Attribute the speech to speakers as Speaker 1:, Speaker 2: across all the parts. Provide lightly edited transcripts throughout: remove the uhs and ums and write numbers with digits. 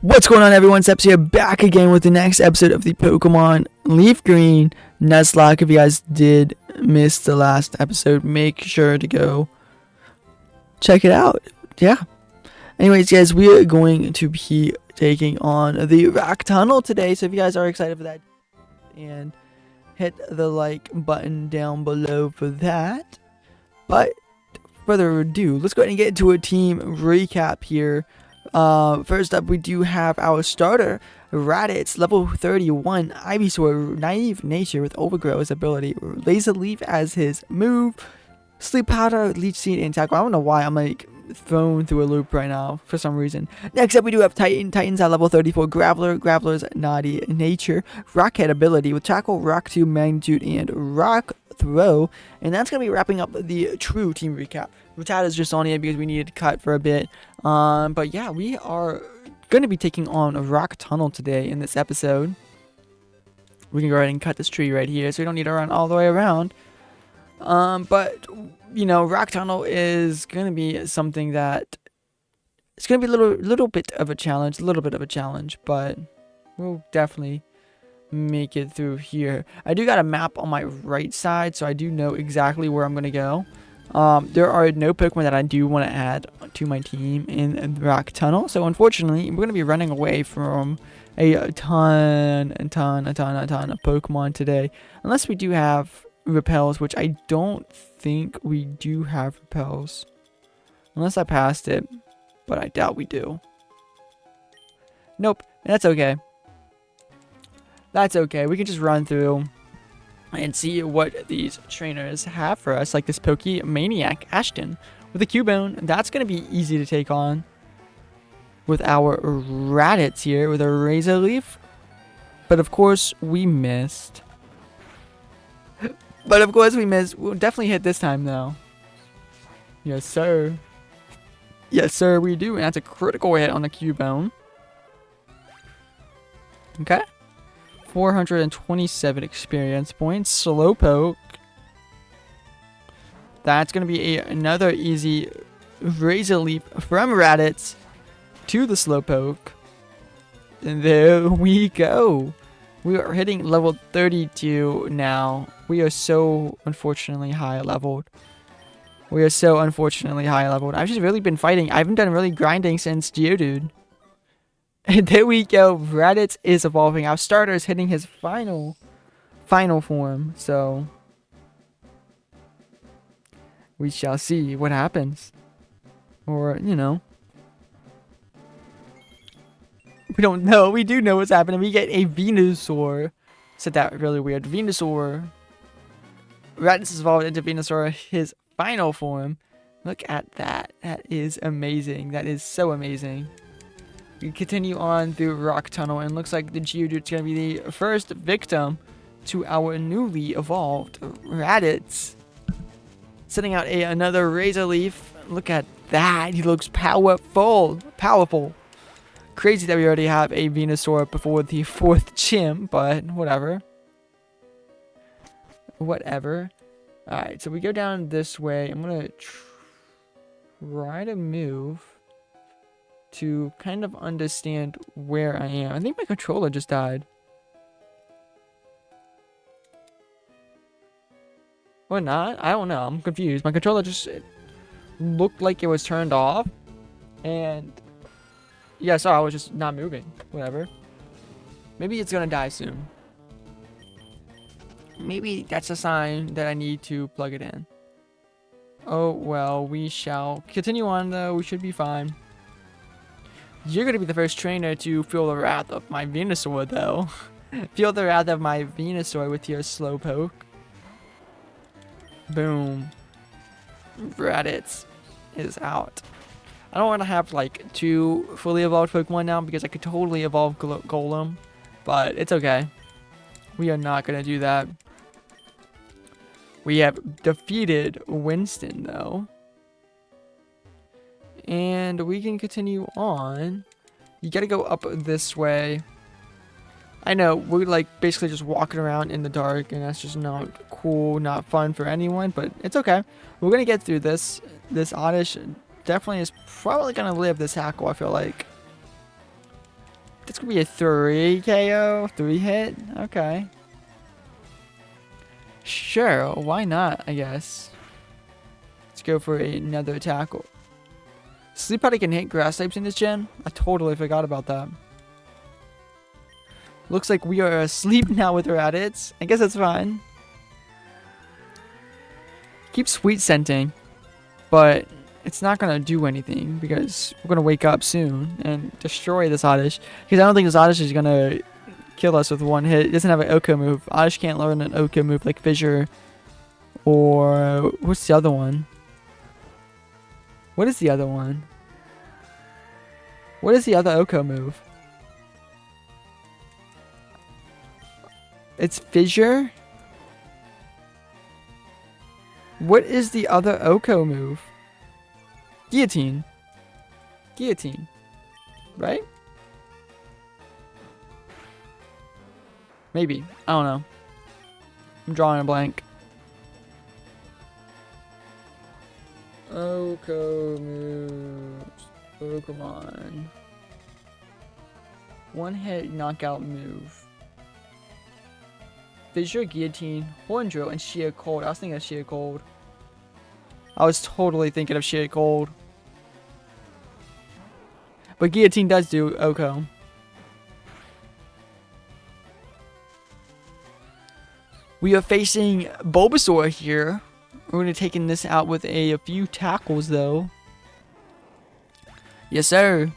Speaker 1: What's going on, everyone? Scepts here, back again with the next episode of the Pokemon LeafGreen Nuzlocke. If you guys did miss the last episode, make sure to go check it out. Yeah. Anyways, guys, we are going to be taking on the Rock Tunnel today. So if you guys are excited for that, and hit the like button down below for that. But further ado, let's go ahead and get into a team recap here. First up, we do have our starter, Raditz, level 31, Ivysaur, Naive Nature with Overgrow's ability, Laser Leaf as his move, Sleep Powder, Leech Seed, and Tackle. I don't know why I'm like thrown through a loop right now for some reason. Next up, we do have Titans at level 34, Graveler's Naughty Nature, Rockhead ability with Tackle, Rock 2, Magnitude, and Rock Throw. And that's going to be wrapping up the true team recap. Rattata is just on here because we needed to cut for a bit. But yeah, we are going to be taking on a Rock Tunnel today in this episode. We can go ahead and cut this tree right here so we don't need to run all the way around. But, you know, Rock Tunnel is going to be something that it's going to be a little bit of a challenge, but we'll definitely make it through here. I do got a map on my right side, so I do know exactly where I'm going to go. There are no Pokemon that I do want to add to my team in Rock Tunnel, so unfortunately, we're going to be running away from a ton of Pokemon today, unless we do have repels, which I don't think we do have repels, unless I passed it, but I doubt we do. Nope, that's okay. That's okay, we can just run through and see what these trainers have for us, like this Pokemaniac Ashton with a Cubone. That's going to be easy to take on with our Raditz here with a Razor Leaf. But of course, we missed. We'll definitely hit this time, though. Yes, sir. Yes, sir, we do. And that's a critical hit on the Cubone. Okay. 427 experience points. Slowpoke. That's going to be another easy Razor Leaf from Raditz to the Slowpoke. And there we go. We are hitting level 32 now. We are so unfortunately high leveled. I've just really been fighting. I haven't done really grinding since Geodude. And there we go. Raditz is evolving. Our starter is hitting his final form. So we shall see what happens. Or, you know. We don't know. We do know what's happening. We get a Venusaur. Said that really weird. Venusaur. Raditz is evolved into Venusaur, his final form. Look at that. That is amazing. That is so amazing. We continue on through Rock Tunnel, and looks like the Geodude is going to be the first victim to our newly evolved Raditz. Sending out another Razor Leaf. Look at that. He looks powerful. Crazy that we already have a Venusaur before the 4th gym, but whatever. Alright, so we go down this way. I'm going to try to move to kind of understand where I am. I think my controller just died. Or not? I don't know. I'm confused. My controller just looked like it was turned off. And yeah, so I was just not moving. Whatever. Maybe it's gonna die soon. Maybe that's a sign that I need to plug it in. Oh, well, we shall continue on though. We should be fine. You're going to be the first trainer to feel the wrath of my Venusaur, though. Feel the wrath of my Venusaur with your Slowpoke. Boom. Raditz is out. I don't want to have, like, 2 fully evolved Pokemon now because I could totally evolve Golem. But it's okay. We are not going to do that. We have defeated Winston, though. And we can continue on. You gotta go up this way. I know, we're like basically just walking around in the dark, and that's just not cool, not fun for anyone, but it's okay. We're gonna get through this. This Oddish definitely is probably gonna live this Hackle, I feel like. That's gonna be a 3 KO, 3 hit. Okay. Sure, why not? I guess. Let's go for another tackle. Sleep Powder can hit grass types in this gen. I totally forgot about that. Looks like we are asleep now with Raditz. I guess that's fine. Keep sweet scenting, but it's not gonna do anything because we're gonna wake up soon and destroy this Oddish. Because I don't think this Oddish is gonna kill us with one hit. It doesn't have an Oko move. Oddish can't learn an Oko move like Fissure or what's the other one? What is the other one? What is the other Oko move? It's Fissure? What is the other Oko move? Guillotine. Guillotine. Right? Maybe. I don't know. I'm drawing a blank. Oko moves. Pokemon. One hit knockout move. Fissure, Guillotine, Horn Drill, and Sheer Cold. I was thinking of Sheer Cold. I was totally thinking of Sheer Cold. But Guillotine does do Oko. We are facing Bulbasaur here. We're going to take this out with a few tackles, though. Yes, sir.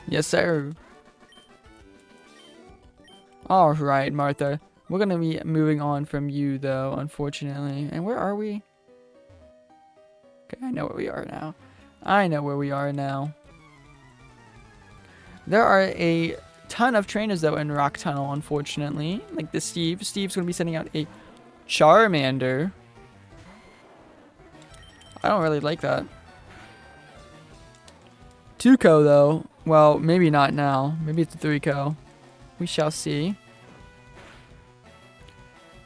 Speaker 1: Yes, sir. Alright, Martha. We're going to be moving on from you, though, unfortunately. And where are we? Okay, I know where we are now. I know where we are now. There are a ton of trainers, though, in Rock Tunnel, unfortunately. Like the Steve. Steve's going to be sending out a Charmander. I don't really like that. Tuco, though. Well, maybe not now. Maybe it's a 3-co. We shall see.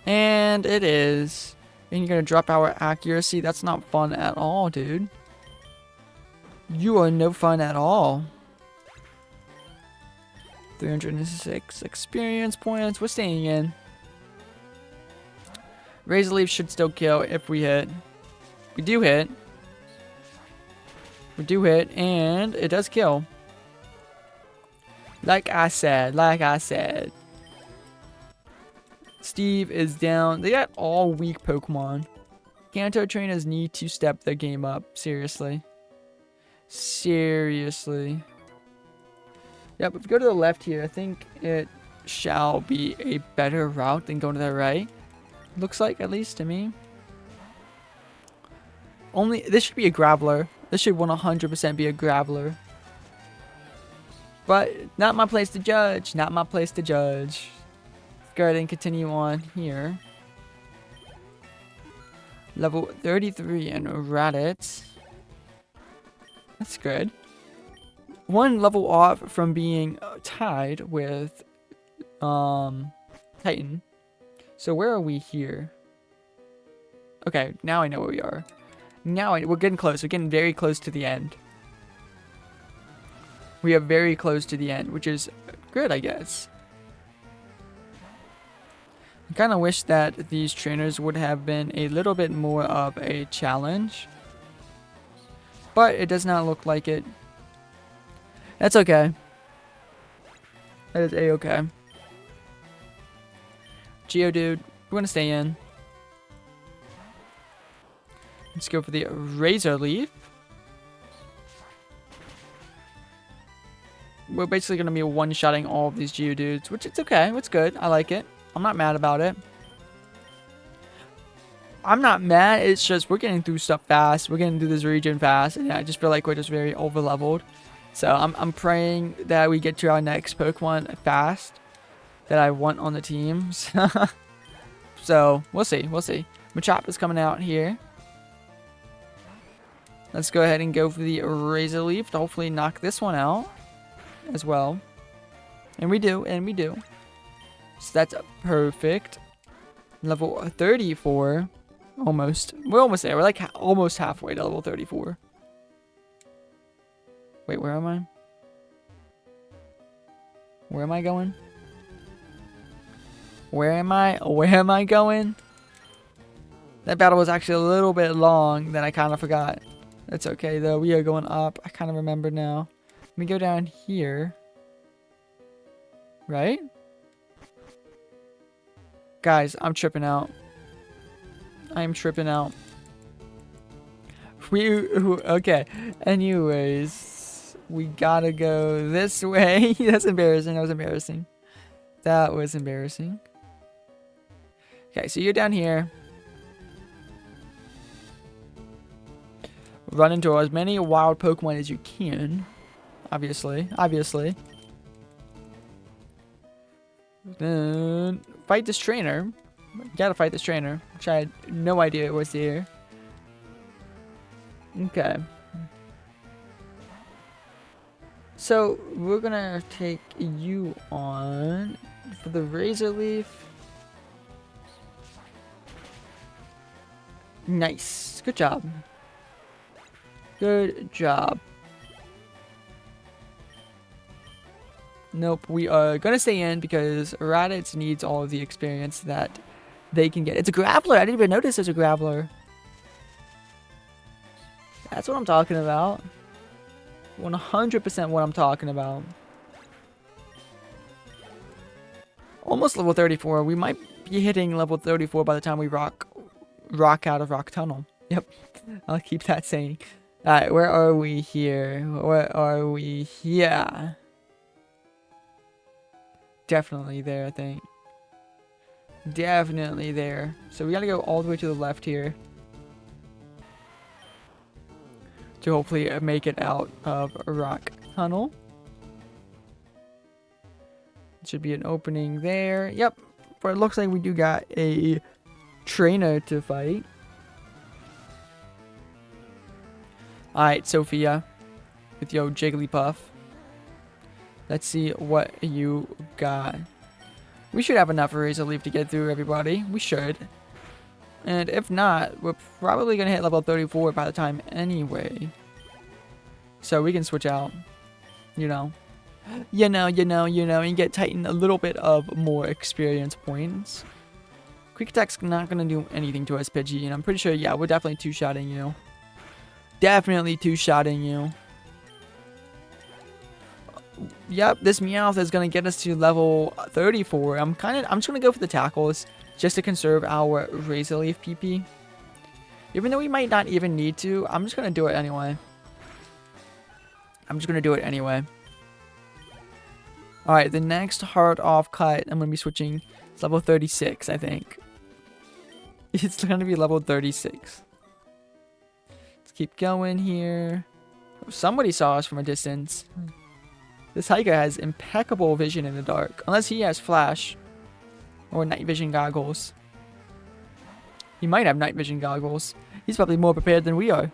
Speaker 1: And it is. And you're going to drop our accuracy. That's not fun at all, dude. You are no fun at all. 306 experience points. We're staying in. Razor Leaf should still kill if we hit. We do hit. We do hit, and it does kill. Like I said. Steve is down. They got all weak Pokemon. Kanto trainers need to step their game up. Seriously. Seriously. Yep, if we go to the left here, I think it shall be a better route than going to the right. Looks like, at least to me. This should be a Graveler. This should 100% be a Graveler. But not my place to judge. Not my place to judge. Let's go ahead and continue on here. Level 33 in Raditz. That's good. One level off from being tied with Titan. So where are we here? Okay, now I know where we are. We're getting close. We're getting very close to the end. We are very close to the end, which is good, I guess. I kind of wish that these trainers would have been a little bit more of a challenge. But it does not look like it. That's okay. That is a-okay. Geodude, we're gonna stay in. Let's go for the Razor Leaf. We're basically gonna be one-shotting all of these Geodudes, which it's okay. It's good. I like it. I'm not mad about it. I'm not mad. It's just we're getting through stuff fast. We're getting through this region fast, and I just feel like we're just very over-leveled. So I'm praying that we get to our next Pokemon fast that I want on the teams. So we'll see. We'll see. Machop is coming out here. Let's go ahead and go for the Razor Leaf to hopefully knock this one out as well. And we do. And we do. So that's perfect. Level 34. Almost. We're almost there. We're like almost halfway to level 34. Wait, where am I? Where am I going? Where am I going? That battle was actually a little bit long that I kind of forgot. That's okay though. We are going up. I kind of remember now. Let me go down here. Right? Guys, I'm tripping out. I am tripping out. Okay. Anyways, we gotta go this way. That's embarrassing. That was embarrassing. That was embarrassing. Okay, so you're down here. Run into as many wild Pokemon as you can. Obviously. Then fight this trainer. You gotta fight this trainer, which I had no idea it was here. Okay. So we're gonna take you on for the Razor Leaf. Nice. Good job. Good job. Nope, we are gonna stay in because Raditz needs all of the experience that they can get. It's a Graveler! I didn't even notice there's a Graveler. That's what I'm talking about. 100% what I'm talking about. Almost level 34. We might be hitting level 34 by the time we rock out of Rock Tunnel. Yep, I'll keep that saying. Alright, where are we here? Where are we here? Definitely there, I think. Definitely there. So we gotta go all the way to the left here. To hopefully make it out of Rock Tunnel. Should be an opening there. Yep. But it looks like we do got a trainer to fight. Alright, Sophia. With your Jigglypuff. Let's see what you got. We should have enough Razor Leaf to get through everybody. We should. And if not, we're probably going to hit level 34 by the time anyway. So we can switch out. You know. And get Titan a little bit of more experience points. Quick Attack's not going to do anything to us, Pidgey. And I'm pretty sure, yeah, we're definitely two-shotting you. Definitely two-shotting you. Yep, this Meowth is going to get us to level 34. I'm just going to go for the tackles just to conserve our Razor Leaf PP. Even though we might not even need to, I'm just going to do it anyway. Alright, the next hard off cut I'm going to be switching is level 36, I think. It's going to be level 36. Let's keep going here. Somebody saw us from a distance. This hiker has impeccable vision in the dark. Unless he has flash. Or night vision goggles. He might have night vision goggles. He's probably more prepared than we are.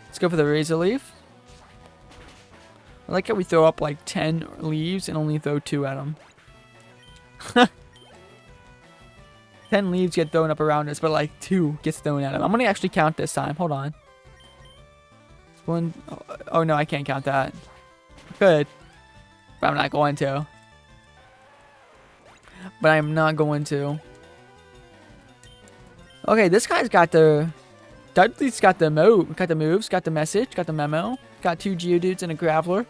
Speaker 1: Let's go for the Razor Leaf. I like how we throw up like 10 leaves and only throw 2 at him. 10 leaves get thrown up around us, but like 2 gets thrown at him. I'm gonna actually count this time. Hold on. One. Oh no, I can't count that. Good. But I'm not going to. Okay, this guy's got the... Dudley's got the moves, got the message, got the memo. Got 2 Geodudes and a Graveler.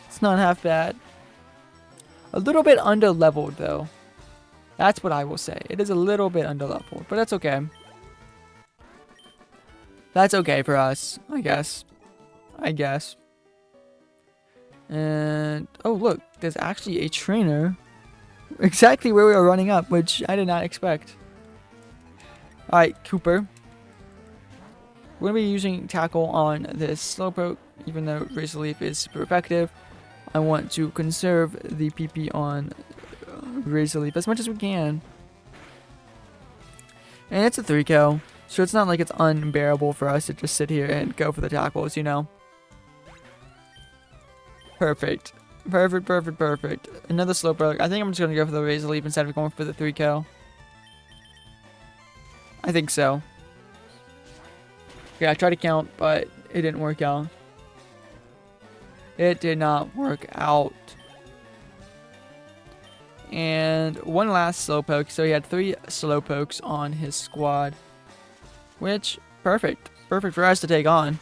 Speaker 1: It's not half bad. A little bit under-leveled, though. That's what I will say. It is a little bit under-leveled, but that's okay. That's okay for us, I guess. And, oh look, there's actually a trainer exactly where we were running up, which I did not expect. Alright, Cooper. We're going to be using Tackle on this Slowpoke, even though Razor Leaf is super effective. I want to conserve the PP on Razor Leaf as much as we can. And it's a 3-kill. So it's not like it's unbearable for us to just sit here and go for the tackles, you know? Perfect. Perfect. Another Slowpoke. I think I'm just going to go for the Razor Leaf instead of going for the 3-kill. I think so. Yeah, I tried to count, but it didn't work out. It did not work out. And one last Slowpoke. So he had 3 Slowpokes on his squad. Which, perfect. Perfect for us to take on.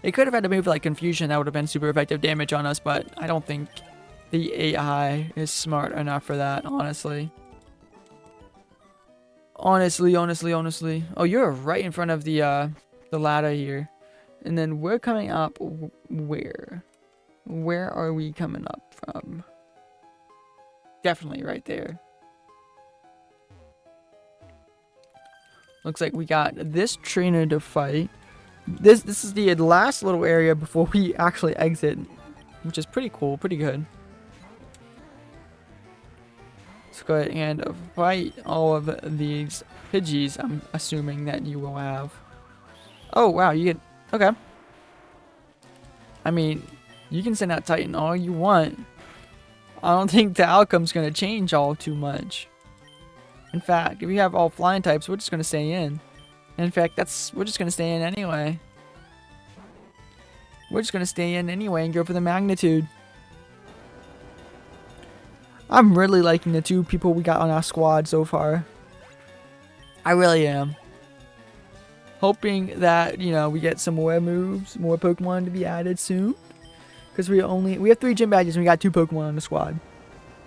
Speaker 1: It could have had a move like Confusion that would have been super effective damage on us, but I don't think the AI is smart enough for that, honestly. Honestly. Oh, you're right in front of the ladder here. And then we're coming up where? Where are we coming up from? Definitely right there. Looks like we got this trainer to fight. This is the last little area before we actually exit, which is pretty cool, pretty good. Let's go ahead and fight all of these Pidgeys. I'm assuming that you will have. Oh wow, you get okay. I mean, you can send out Titan all you want. I don't think the outcome's gonna change all too much. In fact, if you have all flying types, we're just gonna stay in. In fact, we're just gonna stay in anyway. We're just gonna stay in anyway and go for the magnitude. I'm really liking the 2 people we got on our squad so far. I really am. Hoping that, you know, we get some more moves, more Pokemon to be added soon. Because we have 3 gym badges and we got 2 Pokemon on the squad.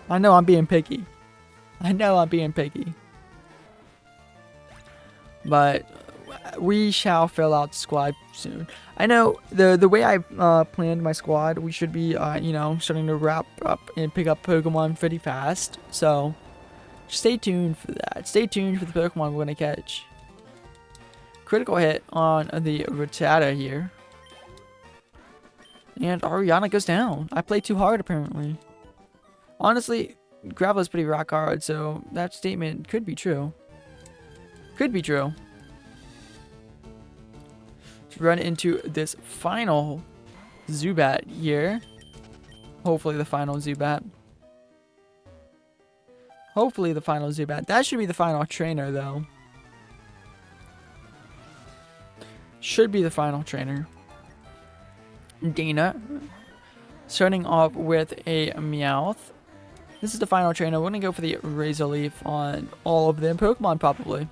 Speaker 1: I know I'm being picky. But we shall fill out the squad soon. I know the way I planned my squad, we should be, you know, starting to wrap up and pick up Pokemon pretty fast. So, stay tuned for that. Stay tuned for the Pokemon we're going to catch. Critical hit on the Rattata here. And Ariana goes down. I played too hard, apparently. Honestly, Gravel is pretty rock hard, so that statement could be true. Could be true. Let's run into this final Zubat here. Hopefully the final Zubat. Hopefully the final Zubat. That should be the final trainer, though. Should be the final trainer. Dana. Starting off with a Meowth. This is the final trainer. We're going to go for the Razor Leaf on all of them Pokemon, probably.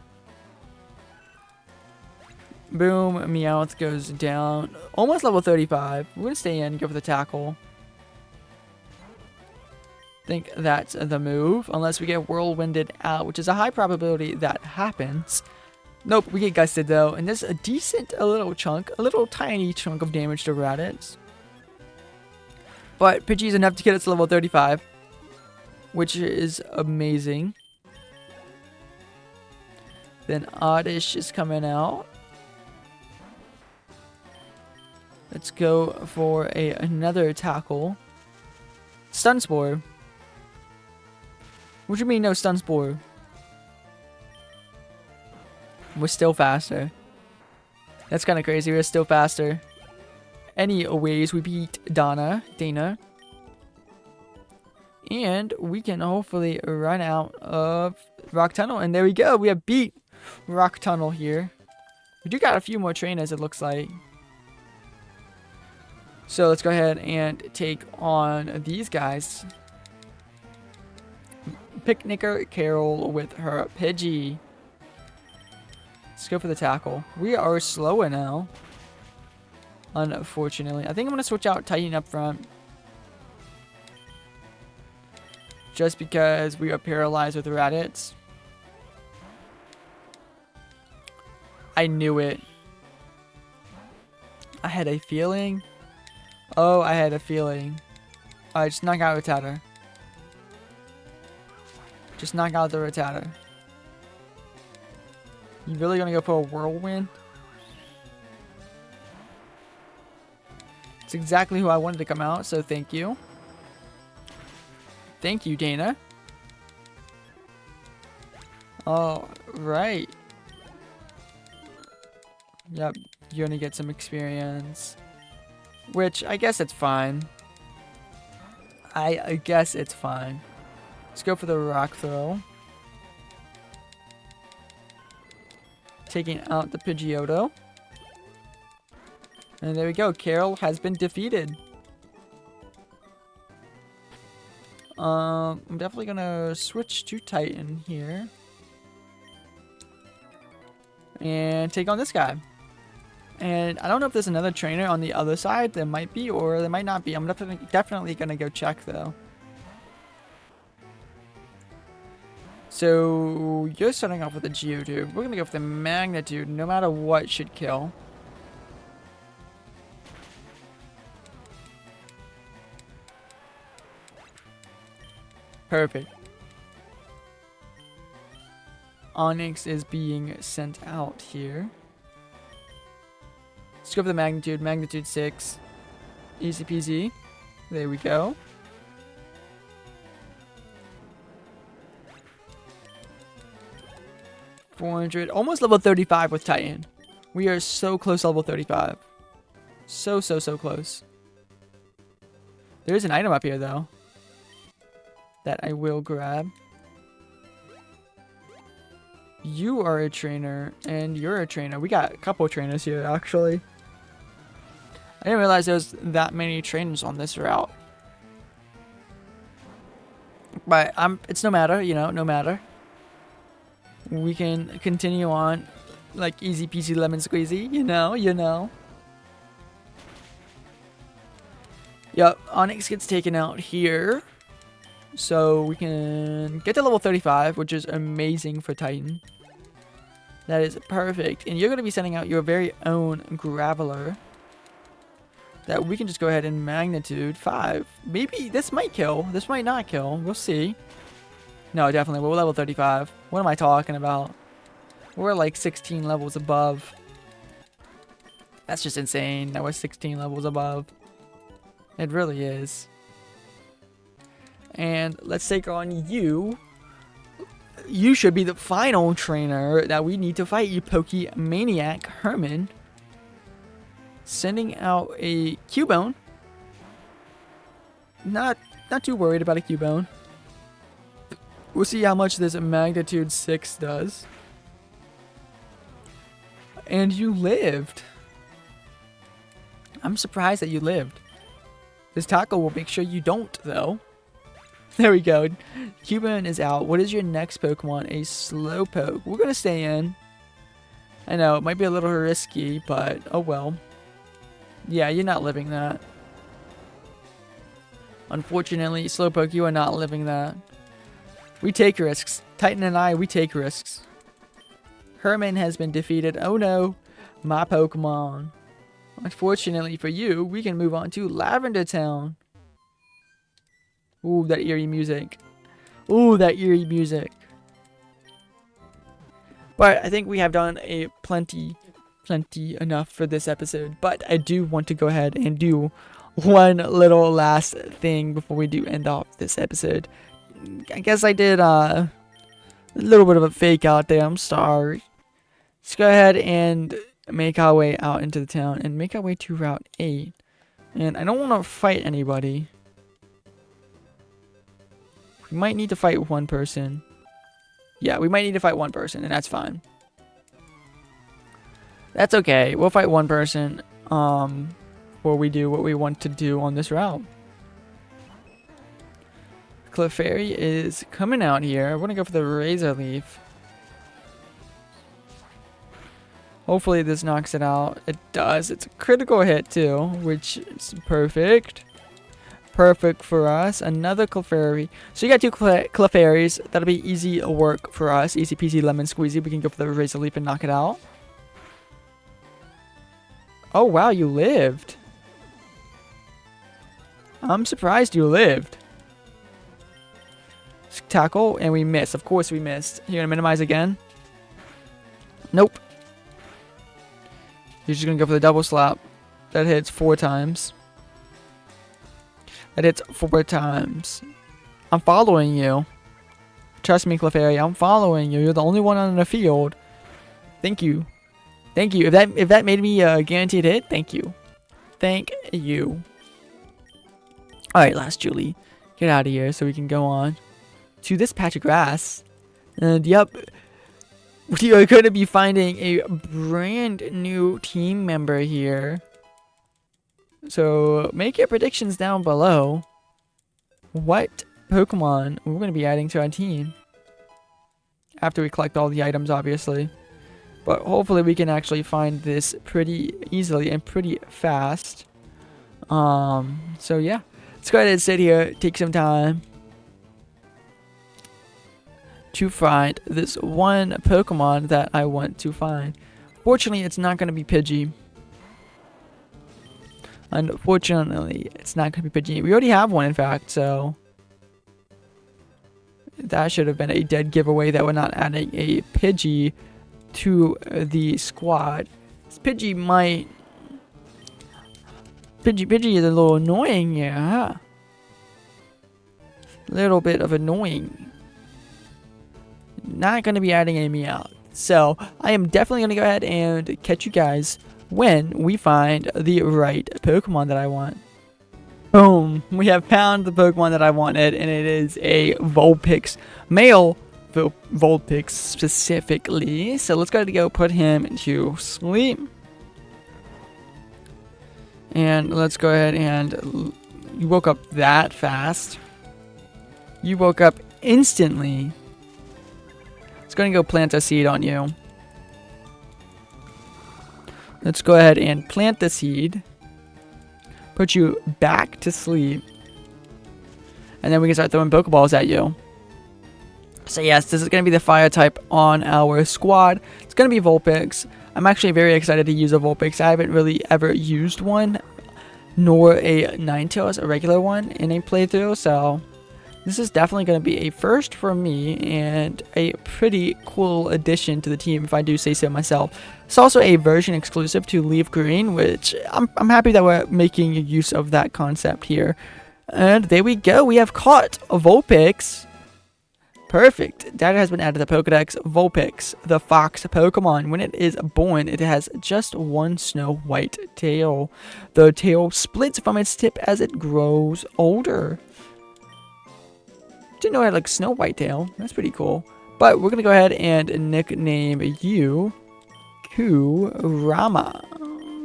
Speaker 1: Boom. Meowth goes down. Almost level 35. We're going to stay in and go for the Tackle. Think that's the move. Unless we get Whirlwinded out, which is a high probability that happens. Nope, we get Gusted though. And there's a little tiny chunk of damage to Raditz. But Pidgey's enough to get us to level 35. Which is amazing. Then Oddish is coming out. Let's go for another Tackle. Stun Spore. What do you mean no Stun Spore? We're still faster. That's kind of crazy. We're still faster. Anyways, we beat Dana. And we can hopefully run out of Rock Tunnel. And there we go. We have beat Rock Tunnel here. We do got a few more trainers, it looks like. So let's go ahead and take on these guys. Picnicker Carol with her Pidgey. Let's go for the Tackle. We are slower now. Unfortunately. I think I'm going to switch out Titan up front. Just because we are paralyzed with Raditz. I knew it. I had a feeling. Oh, I had a feeling. Alright, just knock out Rattata. Just knock out the Rattata. You really gonna go for a Whirlwind? It's exactly who I wanted to come out, so thank you. Thank you, Dana. Alright. Yep, you're gonna get some experience. Which, I guess it's fine. I guess it's fine. Let's go for the Rock Throw. Taking out the Pidgeotto. And there we go. Carol has been defeated. I'm definitely gonna switch to Titan here. And take on this guy. And I don't know if there's another trainer on the other side. There might be, or there might not be. I'm definitely gonna go check though. So you're starting off with a Geodude. We're gonna go for the Magnitude. No matter what, should kill. Perfect. Onyx is being sent out here. Let's go for the Magnitude. Magnitude 6. Easy peasy. There we go. $400. Almost level 35 with Titan. We are so close to level 35. So close. There's an item up here, though, that I will grab. You are a trainer, and you're a trainer. We got a couple trainers here, actually. I didn't realize there was that many trainers on this route. But it's no matter, you know, no matter. We can continue on like easy peasy lemon squeezy, you know. Yep, Onyx gets taken out here. So we can get to level 35, which is amazing for Titan. That is perfect. And you're going to be sending out your very own Graveler that we can just go ahead and Magnitude 5. Maybe this might kill. This might not kill. We'll see. No, definitely. We're level 35. What am I talking about? We're like 16 levels above. That's just insane that we're 16 levels above. It really is. And let's take on you. You should be the final trainer that we need to fight, you Pokemaniac Herman. Sending out a Cubone. Not too worried about a Cubone. We'll see how much this Magnitude 6 does. And you lived. I'm surprised that you lived. This tackle will make sure you don't, though. There we go. Cubone is out. What is your next Pokemon? A Slowpoke. We're going to stay in. I know, it might be a little risky, but oh well. Yeah, you're not living that. Unfortunately, Slowpoke, you are not living that. We take risks. Titan and I, we take risks. Herman has been defeated. Oh no, my Pokemon. Unfortunately for you, we can move on to Lavender Town. Ooh, that eerie music. Ooh, that eerie music. But I think we have done a plenty enough for this episode. But I do want to go ahead and do one little last thing before we do end off this episode. I guess I did a little bit of a fake out there. I'm sorry. Let's go ahead and make our way out into the town and make our way to Route 8. And I don't want to fight anybody. We might need to fight one person. Yeah, we might need to fight one person, and that's fine. That's okay. We'll fight one person before we do what we want to do on this route. Clefairy is coming out here. I want to go for the Razor Leaf. Hopefully this knocks it out. It does. It's a critical hit too, which is perfect. Perfect for us. Another Clefairy. So you got two Clefairies. That'll be easy work for us. Easy peasy lemon squeezy. We can go for the Razor Leaf and knock it out. Oh wow, you lived. I'm surprised you lived. Tackle, and we missed. Of course we missed. You're gonna minimize again? Nope. You're just gonna go for the double slap. That hits 4 times. That hits 4 times. I'm following you. Trust me, Clefairy, I'm following you. You're the only one on the field. Thank you. Thank you. If that made me a guaranteed hit, thank you. Thank you. Alright, last Julie. Get out of here so we can go on to this patch of grass. And yep, we are going to be finding a brand new team member here. So make your predictions down below. What Pokemon we're going to be adding to our team after we collect all the items, obviously. But hopefully we can actually find this pretty easily and pretty fast. So yeah, let's go ahead and sit here, take some time to find this one Pokemon that I want to find. Fortunately, it's not going to be Pidgey. Unfortunately, it's not going to be Pidgey. We already have one, in fact, so that should have been a dead giveaway that we're not adding a Pidgey to the squad. This Pidgey might... Pidgey is a little annoying, yeah. Little bit of annoying. Not going to be adding a Meowth. So, I am definitely going to go ahead and catch you guys when we find the right Pokemon that I want. Boom! We have found the Pokemon that I wanted, and it is a Vulpix. Male Vulpix specifically. So let's go put him into sleep. And let's go ahead and... You woke up that fast. You woke up instantly. Let's go and go plant a seed on you. Let's go ahead and plant the seed. Put you back to sleep. And then we can start throwing Pokeballs at you. So yes, this is going to be the fire type on our squad. It's going to be Vulpix. I'm actually very excited to use a Vulpix. I haven't really ever used one, nor a Ninetales, a regular one, in a playthrough. So this is definitely going to be a first for me and a pretty cool addition to the team, if I do say so myself. It's also a version exclusive to LeafGreen, which I'm happy that we're making use of that concept here. And there we go. We have caught a Vulpix. Perfect. Data has been added to the Pokedex. Vulpix, the fox Pokemon. When it is born, it has just one snow white tail. The tail splits from its tip as it grows older. Didn't know I had like Snow White tail. That's pretty cool. But we're gonna go ahead and nickname you Kurama.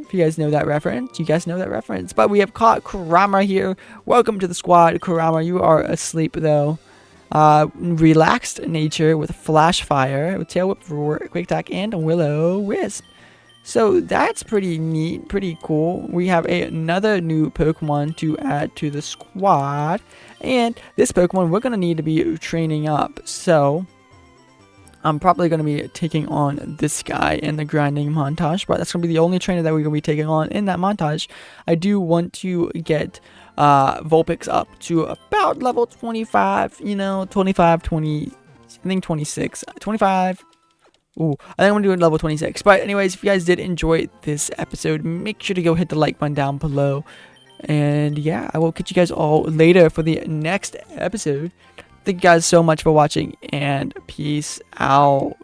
Speaker 1: If you guys know that reference, But we have caught Kurama here. Welcome to the squad, Kurama. You are asleep though. Relaxed nature with Flash Fire, with Tail Whip, Roar, Quick Attack, and Will-O-Wisp. So that's pretty neat, pretty cool. We have another new Pokemon to add to the squad. And this Pokemon we're going to need to be training up. So I'm probably going to be taking on this guy in the grinding montage. But that's going to be the only trainer that we're going to be taking on in that montage. I do want to get Vulpix up to about level 25. 25, 20, I think 26, 25. Ooh, I think I'm going to do it level 26. But anyways, if you guys did enjoy this episode, make sure to go hit the like button down below. And yeah, I will catch you guys all later for the next episode. Thank you guys so much for watching, and peace out.